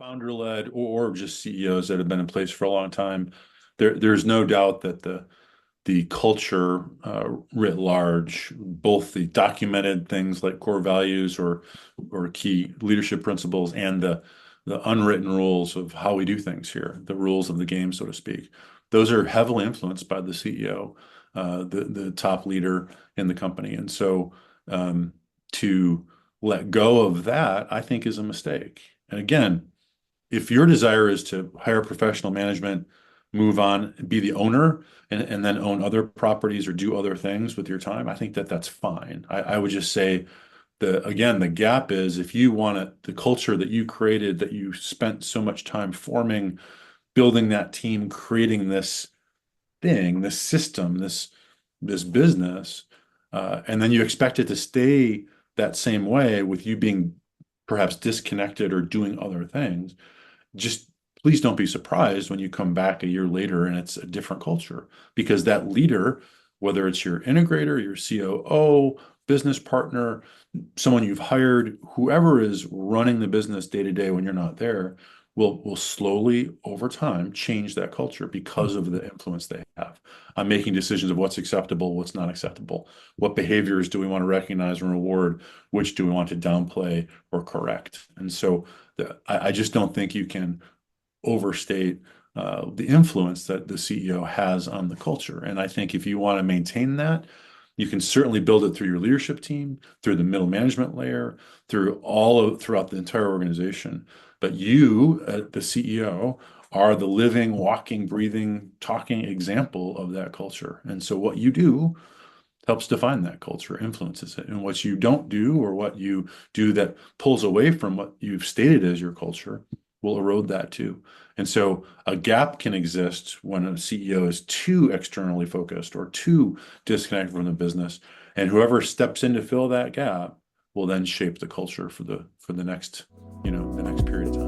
founder-led or just CEOs that have been in place for a long time, there's no doubt that the culture writ large, both the documented things like core values or key leadership principles, and the unwritten rules of how we do things here, the rules of the game, so to speak. Those are heavily influenced by the CEO, the top leader in the company. And so to let go of that, I think, is a mistake. And again, if your desire is to hire professional management, move on, be the owner, and then own other properties or do other things with your time, I think that that's fine. I would just say the gap is if you want the culture that you created, that you spent so much time forming, building that team, creating this thing, this system, this business, and then you expect it to stay that same way with you being perhaps disconnected or doing other things. Just please don't be surprised when you come back a year later and it's a different culture, because that leader, whether it's your integrator, your COO, business partner, someone you've hired, whoever is running the business day to day when you're not there, will slowly over time change that culture because of the influence they have on making decisions of what's acceptable, what's not acceptable, what behaviors do we want to recognize and reward, which do we want to downplay or correct. And so I just don't think you can overstate the influence that the CEO has on the culture. And I think if you want to maintain that, you can certainly build it through your leadership team, through the middle management layer, throughout the entire organization. But you, the CEO, are the living, walking, breathing, talking example of that culture. And so what you do helps define that culture, influences it. And what you don't do, or what you do that pulls away from what you've stated as your culture, will erode that too. And so a gap can exist when a CEO is too externally focused or too disconnected from the business. And whoever steps in to fill that gap will then shape the culture for the next, the next period of time.